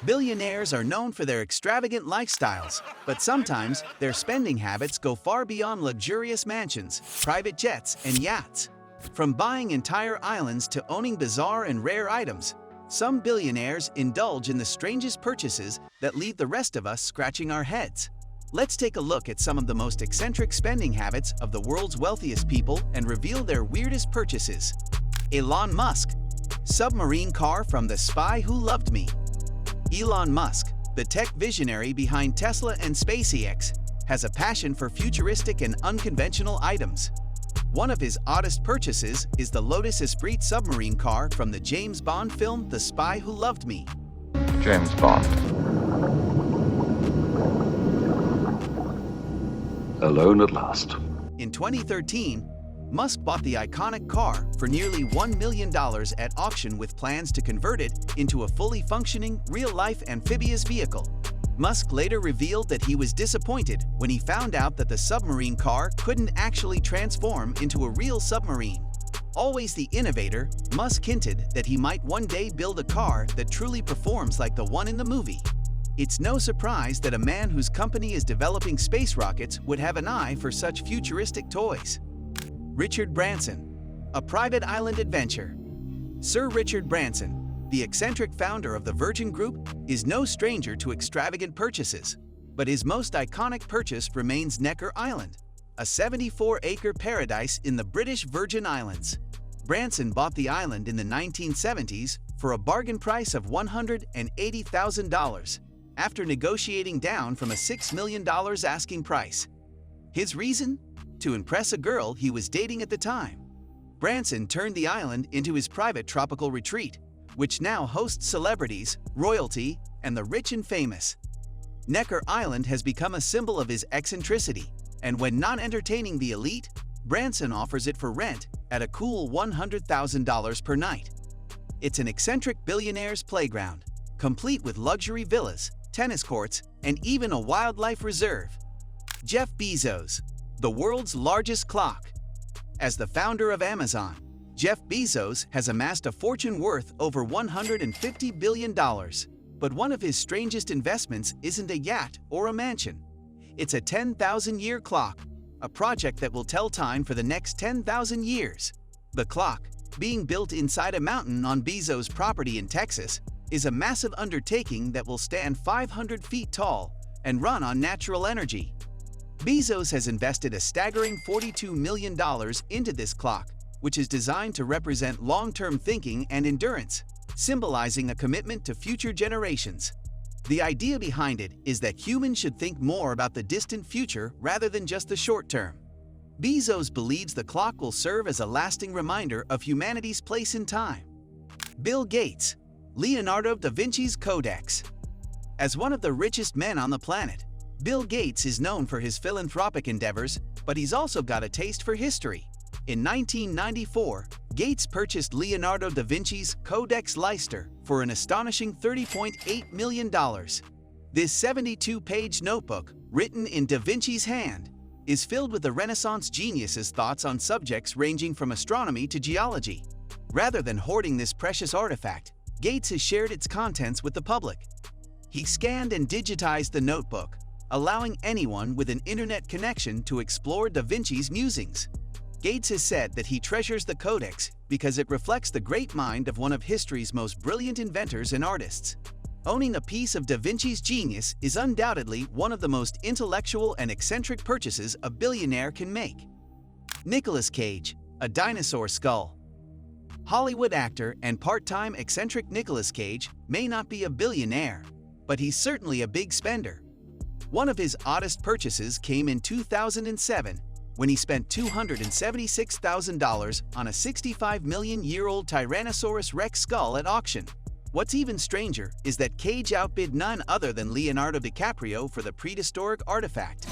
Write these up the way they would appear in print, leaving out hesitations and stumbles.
Billionaires are known for their extravagant lifestyles, but sometimes their spending habits go far beyond luxurious mansions, private jets, and yachts. From buying entire islands to owning bizarre and rare items, some billionaires indulge in the strangest purchases that leave the rest of us scratching our heads. Let's take a look at some of the most eccentric spending habits of the world's wealthiest people and reveal their weirdest purchases. Elon Musk. Submarine car from the spy who loved me. Elon Musk, the tech visionary behind Tesla and SpaceX, has a passion for futuristic and unconventional items. One of his oddest purchases is the Lotus Esprit submarine car from the James Bond film The Spy Who Loved Me. James Bond. Alone at last. In 2013, Musk bought the iconic car for nearly $1 million at auction with plans to convert it into a fully functioning, real-life amphibious vehicle. Musk later revealed that he was disappointed when he found out that the submarine car couldn't actually transform into a real submarine. Always the innovator, Musk hinted that he might one day build a car that truly performs like the one in the movie. It's no surprise that a man whose company is developing space rockets would have an eye for such futuristic toys. Richard Branson, a private island adventure. Sir Richard Branson, the eccentric founder of the Virgin Group, is no stranger to extravagant purchases, but his most iconic purchase remains Necker Island, a 74-acre paradise in the British Virgin Islands. Branson bought the island in the 1970s for a bargain price of $180,000, after negotiating down from a $6 million asking price. His reason? To impress a girl he was dating at the time. Branson turned the island into his private tropical retreat, which now hosts celebrities, royalty, and the rich and famous. Necker Island has become a symbol of his eccentricity, and when not entertaining the elite, Branson offers it for rent at a cool $100,000 per night. It's an eccentric billionaire's playground, complete with luxury villas, tennis courts, and even a wildlife reserve. Jeff Bezos, the world's largest clock. As the founder of Amazon, Jeff Bezos has amassed a fortune worth over $150 billion. But one of his strangest investments isn't a yacht or a mansion. It's a 10,000-year clock, a project that will tell time for the next 10,000 years. The clock, being built inside a mountain on Bezos' property in Texas, is a massive undertaking that will stand 500 feet tall and run on natural energy. Bezos has invested a staggering $42 million into this clock, which is designed to represent long-term thinking and endurance, symbolizing a commitment to future generations. The idea behind it is that humans should think more about the distant future rather than just the short term. Bezos believes the clock will serve as a lasting reminder of humanity's place in time. Bill Gates, Leonardo da Vinci's Codex. As one of the richest men on the planet, Bill Gates is known for his philanthropic endeavors, but he's also got a taste for history. In 1994, Gates purchased Leonardo da Vinci's Codex Leicester for an astonishing $30.8 million. This 72-page notebook, written in da Vinci's hand, is filled with the Renaissance genius's thoughts on subjects ranging from astronomy to geology. Rather than hoarding this precious artifact, Gates has shared its contents with the public. He scanned and digitized the notebook, allowing anyone with an internet connection to explore da Vinci's musings. Gates has said that he treasures the Codex because it reflects the great mind of one of history's most brilliant inventors and artists. Owning a piece of da Vinci's genius is undoubtedly one of the most intellectual and eccentric purchases a billionaire can make. Nicolas Cage, a dinosaur skull. Hollywood actor and part-time eccentric Nicolas Cage may not be a billionaire, but he's certainly a big spender. One of his oddest purchases came in 2007 when he spent $276,000 on a 65-million-year-old Tyrannosaurus Rex skull at auction. What's even stranger is that Cage outbid none other than Leonardo DiCaprio for the prehistoric artifact.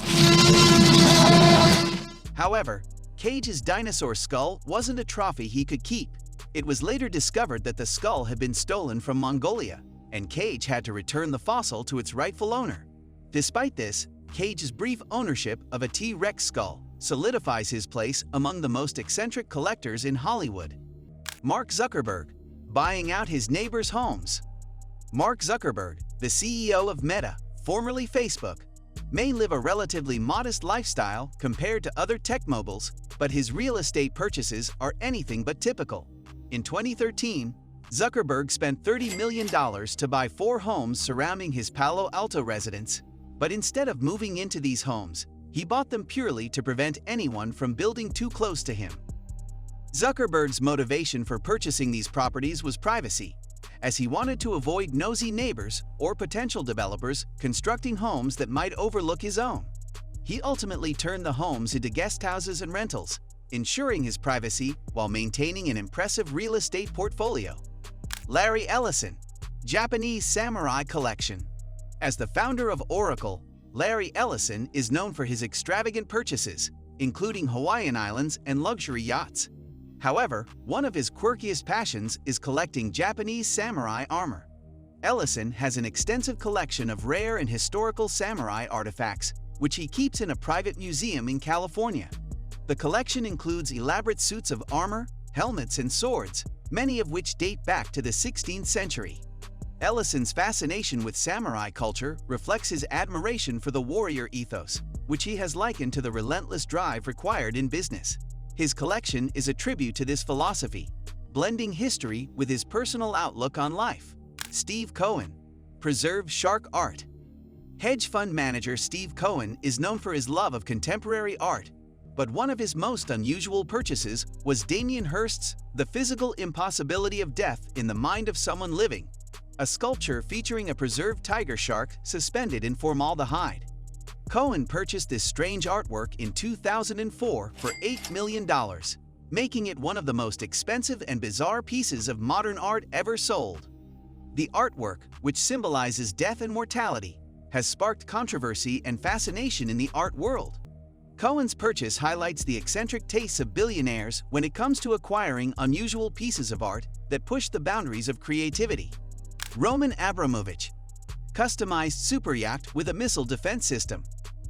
However, Cage's dinosaur skull wasn't a trophy he could keep. It was later discovered that the skull had been stolen from Mongolia, and Cage had to return the fossil to its rightful owner. Despite this, Cage's brief ownership of a T-Rex skull solidifies his place among the most eccentric collectors in Hollywood. Mark Zuckerberg, buying out his neighbors' homes. Mark Zuckerberg, The CEO of Meta, formerly Facebook, may live a relatively modest lifestyle compared to other tech moguls, but his real estate purchases are anything but typical. In 2013, Zuckerberg spent $30 million to buy 4 homes surrounding his Palo Alto residence, but instead of moving into these homes, he bought them purely to prevent anyone from building too close to him. Zuckerberg's motivation for purchasing these properties was privacy, as he wanted to avoid nosy neighbors or potential developers constructing homes that might overlook his own. He ultimately turned the homes into guest houses and rentals, ensuring his privacy while maintaining an impressive real estate portfolio. Larry Ellison, Japanese Samurai Collection. As the founder of Oracle, Larry Ellison is known for his extravagant purchases, including Hawaiian Islands and luxury yachts. However, one of his quirkiest passions is collecting Japanese samurai armor. Ellison has an extensive collection of rare and historical samurai artifacts, which he keeps in a private museum in California. The collection includes elaborate suits of armor, helmets, and swords, many of which date back to the 16th century. Ellison's fascination with samurai culture reflects his admiration for the warrior ethos, which he has likened to the relentless drive required in business. His collection is a tribute to this philosophy, blending history with his personal outlook on life. Steve Cohen, preserved shark art. Hedge fund manager Steve Cohen is known for his love of contemporary art, but one of his most unusual purchases was Damien Hirst's The Physical Impossibility of Death in the Mind of Someone Living, a sculpture featuring a preserved tiger shark suspended in formaldehyde. Cohen purchased this strange artwork in 2004 for $8 million, making it one of the most expensive and bizarre pieces of modern art ever sold. The artwork, which symbolizes death and mortality, has sparked controversy and fascination in the art world. Cohen's purchase highlights the eccentric tastes of billionaires when it comes to acquiring unusual pieces of art that push the boundaries of creativity. Roman Abramovich, customized superyacht with a missile defense system.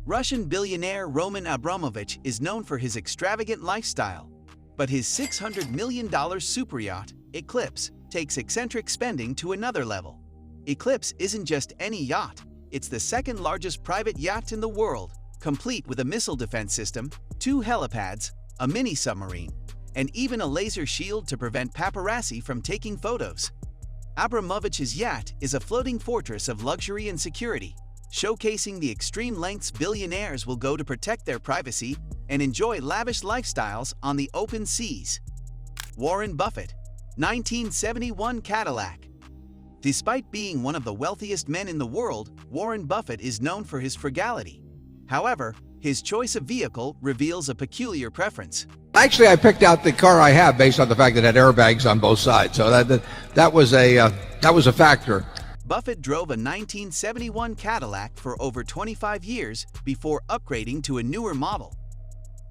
Russian billionaire Roman Abramovich is known for his extravagant lifestyle, but his $600 million superyacht, Eclipse, takes eccentric spending to another level. Eclipse isn't just any yacht, it's the second largest private yacht in the world, complete with a missile defense system, 2 helipads, a mini-submarine, and even a laser shield to prevent paparazzi from taking photos. Abramovich's yacht is a floating fortress of luxury and security, showcasing the extreme lengths billionaires will go to protect their privacy and enjoy lavish lifestyles on the open seas. Warren Buffett, 1971 Cadillac. Despite being one of the wealthiest men in the world, Warren Buffett is known for his frugality. However, his choice of vehicle reveals a peculiar preference. Actually, I picked out the car I have based on the fact that it had airbags on both sides, so that was a factor. Buffett drove a 1971 Cadillac for over 25 years before upgrading to a newer model.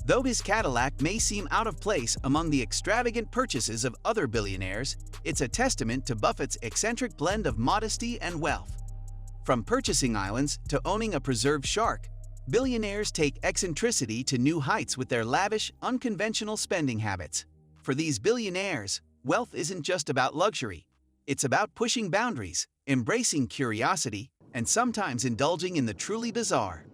Though his Cadillac may seem out of place among the extravagant purchases of other billionaires, it's a testament to Buffett's eccentric blend of modesty and wealth. From purchasing islands to owning a preserved shark, billionaires take eccentricity to new heights with their lavish, unconventional spending habits. For these billionaires, wealth isn't just about luxury. It's about pushing boundaries, embracing curiosity, and sometimes indulging in the truly bizarre.